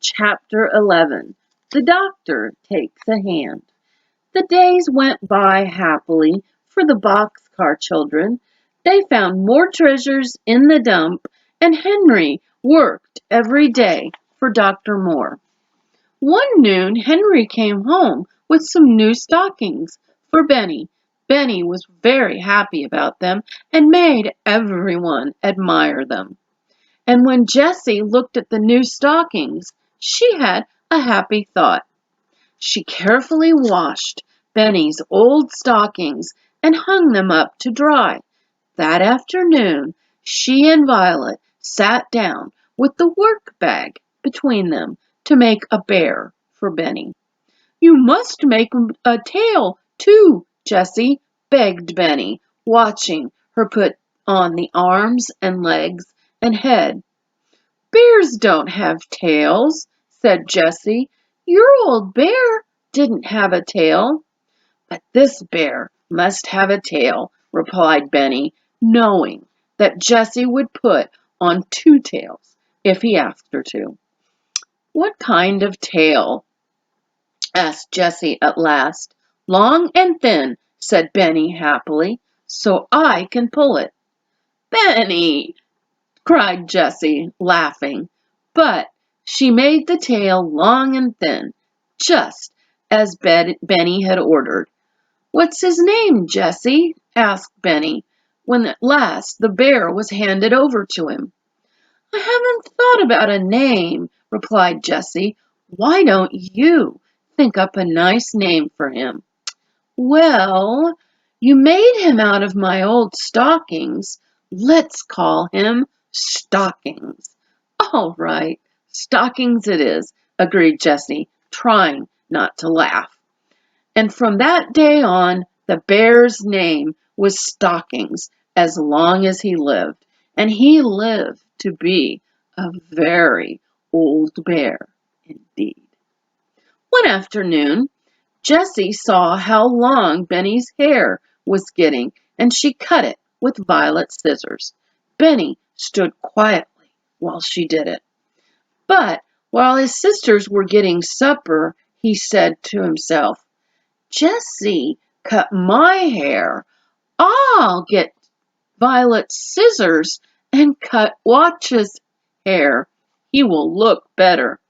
Chapter 11. The Doctor Takes a Hand. The days went by happily for the Boxcar children. They found more treasures in the dump, and Henry worked every day for Dr. Moore. One noon, Henry came home with some new stockings for Benny. Benny was very happy about them and made everyone admire them. And when Jessie looked at the new stockings, she had a happy thought. She carefully washed Benny's old stockings and hung them up to dry. That afternoon, she and Violet sat down with the work bag between them to make a bear for Benny. "You must make a tail, too, Jessie," begged Benny, watching her put on the arms and legs and head. "Bears don't have tails," said Jessie. "Your old bear didn't have a tail." "But this bear must have a tail," replied Benny, knowing that Jessie would put on two tails if he asked her to. "What kind of tail?" asked Jessie at last. "Long and thin," said Benny happily, "so I can pull it." "Benny!" cried Jessie, laughing. But she made the tail long and thin, just as Benny had ordered. "What's his name, Jessie?" asked Benny, when at last the bear was handed over to him. "I haven't thought about a name," replied Jessie. "Why don't you think up a nice name for him?" "Well, you made him out of my old stockings. Let's call him Stockings." "All right, Stockings it is," agreed Jessie, trying not to laugh. And from that day on, the bear's name was Stockings as long as he lived, and he lived to be a very old bear indeed. One afternoon, Jessie saw how long Benny's hair was getting, and she cut it with Violet's scissors. Benny stood quietly while she did it. But while his sisters were getting supper, he said to himself, "Jessie cut my hair. I'll get Violet's scissors and cut Watch's hair. He will look better."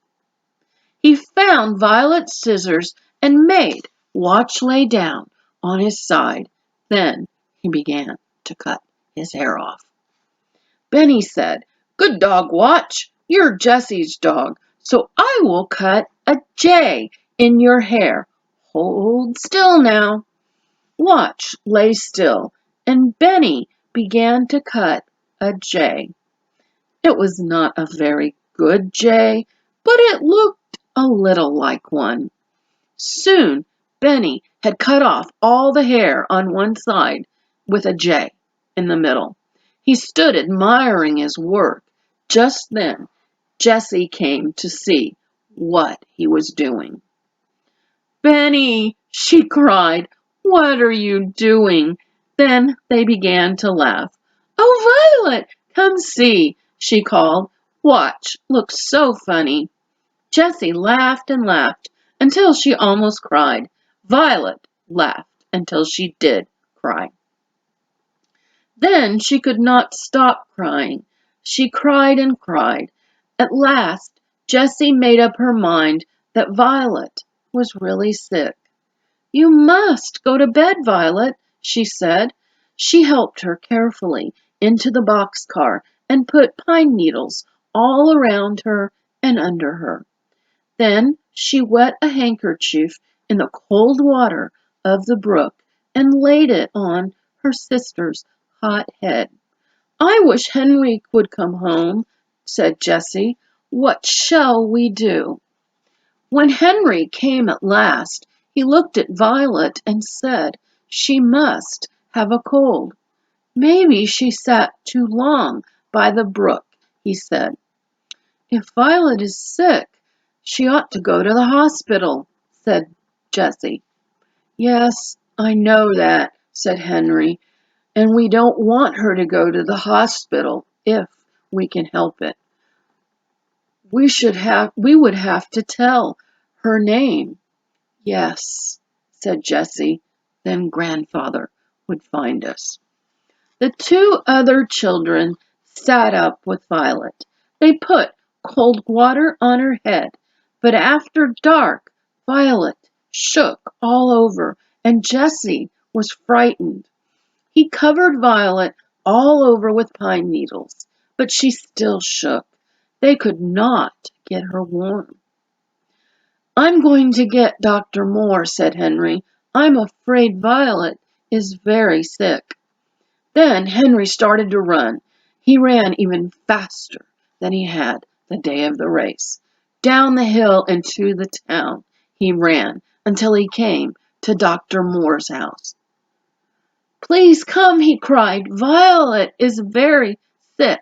He found Violet's scissors and made Watch lay down on his side. Then he began to cut his hair off. Benny said, "Good dog, Watch. You're Jessie's dog, so I will cut a J in your hair. Hold still now." Watch lay still, and Benny began to cut a J. It was not a very good J, but it looked a little like one. Soon Benny had cut off all the hair on one side with a J in the middle. He stood admiring his work. Just then Jessie came to see what he was doing. "Benny," she cried, "what are you doing?" Then they began to laugh. "Oh, Violet, come see," she called. "Watch looks so funny." Jessie laughed and laughed until she almost cried. Violet laughed until she did cry. Then she could not stop crying. She cried and cried. At last, Jessie made up her mind that Violet was really sick. "You must go to bed, Violet," she said. She helped her carefully into the boxcar and put pine needles all around her and under her. Then she wet a handkerchief in the cold water of the brook and laid it on her sister's hot head. "I wish Henry would come home," said Jessie. "What shall we do?" When Henry came at last, he looked at Violet and said she must have a cold. "Maybe she sat too long by the brook," he said. "If Violet is sick, she ought to go to the hospital," said Jessie. "Yes, I know that," said Henry, "and we don't want her to go to the hospital if we can help it." We would have to tell her name. Yes, said Jessie, then grandfather would find us. The two other children sat up with Violet. They put cold water on her head, but after dark, Violet shook all over, and Jessie was frightened. He covered Violet all over with pine needles, but she still shook. They could not get her warm. I'm going to get Dr. Moore, said Henry. I'm afraid Violet is very sick. Then Henry started to run. He ran even faster than he had the day of the race. Down the hill and to the town he ran until he came to Dr. Moore's house. Please come, he cried. Violet is very sick.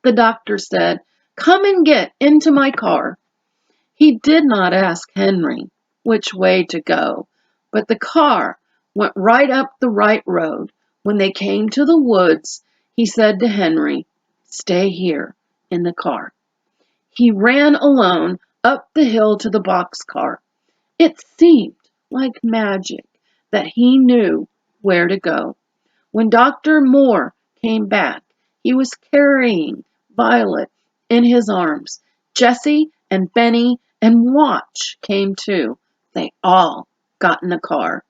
The doctor said, come and get into my car. He did not ask Henry which way to go, but the car went right up the right road. When they came to the woods, he said to Henry, stay here in the car. He ran alone up the hill to the boxcar. It seemed like magic that he knew where to go. When Dr. Moore came back, he was carrying Violet in his arms. Jessie and Benny and Watch came too. They all got in the car.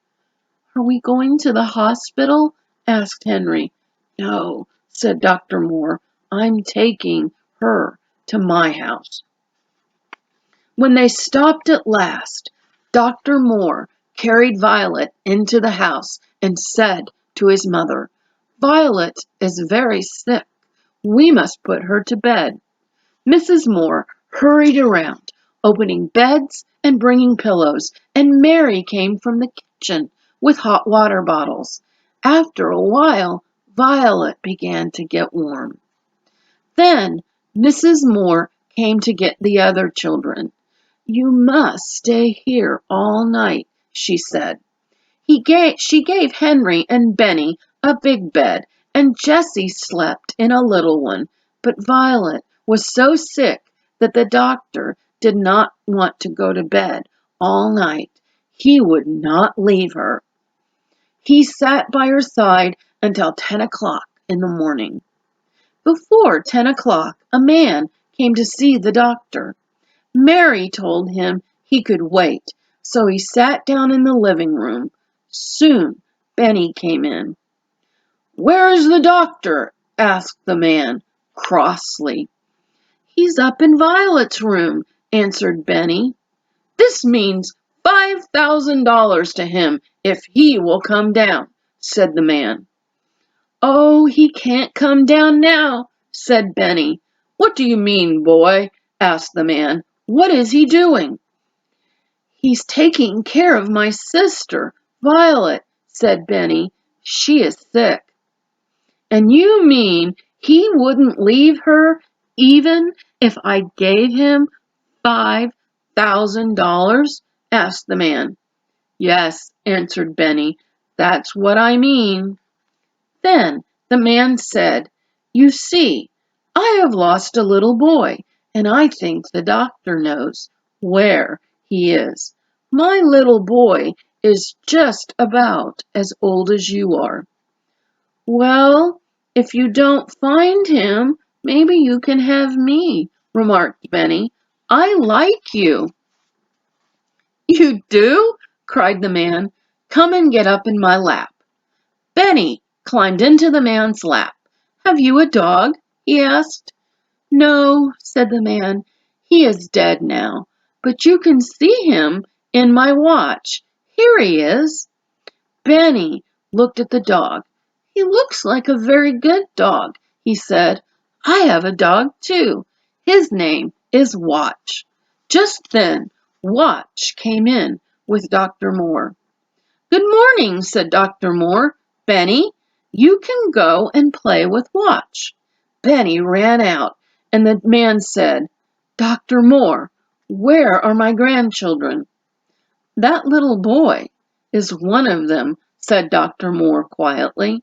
Are we going to the hospital? Asked Henry. No, said Dr. Moore. I'm taking her to my house. When they stopped at last, Dr. Moore carried Violet into the house and said to his mother, Violet is very sick. We must put her to bed. Mrs. Moore hurried around, opening beds and bringing pillows, and Mary came from the kitchen with hot water bottles. After a while, Violet began to get warm. Then Mrs. Moore came to get the other children. You must stay here all night, she said. She gave Henry and Benny a big bed, and Jessie slept in a little one. But Violet was so sick that the doctor did not want to go to bed all night. He would not leave her. He sat by her side until 10 o'clock in the morning. Before 10 o'clock, a man came to see the doctor. Mary told him he could wait, so he sat down in the living room. Soon Benny came in. Where is the doctor? Asked the man crossly. He's up in Violet's room, answered Benny. This means $5,000 to him if he will come down, said the man. Oh, he can't come down now, said Benny. What do you mean, boy? Asked the man. What is he doing? He's taking care of my sister, Violet, said Benny. She is sick. And you mean he wouldn't leave her even if I gave him $5,000? Asked the man. Yes, answered Benny. That's what I mean. Then the man said, You see, I have lost a little boy, and I think the doctor knows where he is. My little boy is just about as old as you are. Well, if you don't find him, maybe you can have me, remarked Benny. I like you. You do? Cried the man. Come and get up in my lap. Benny climbed into the man's lap. Have you a dog? He asked. No, said the man. He is dead now, but you can see him in my watch. Here he is. Benny looked at the dog. He looks like a very good dog, he said. I have a dog too. His name is Watch. Just then, Watch came in with Dr. Moore. Good morning, said Dr. Moore. Benny, you can go and play with Watch. Benny ran out, and the man said, Dr. Moore, where are my grandchildren? That little boy is one of them, said Dr. Moore quietly.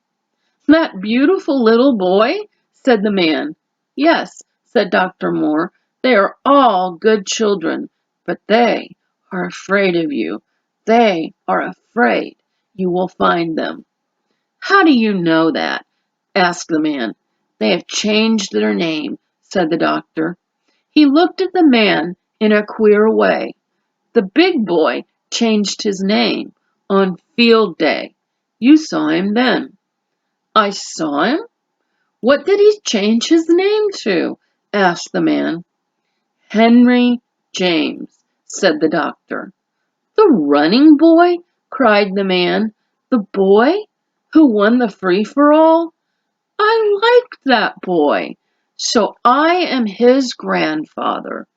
That beautiful little boy? Said the man. Yes, said Dr. Moore. They are all good children, but they are afraid of you. They are afraid you will find them." "How do you know that?" asked the man. "They have changed their name," said the doctor. He looked at the man in a queer way. "The big boy changed his name on field day. You saw him then." "I saw him? What did he change his name to?" asked the man. "Henry James," said the doctor. "The running boy?" cried the man. "The boy who won the free-for-all? I liked that boy. So I am his grandfather.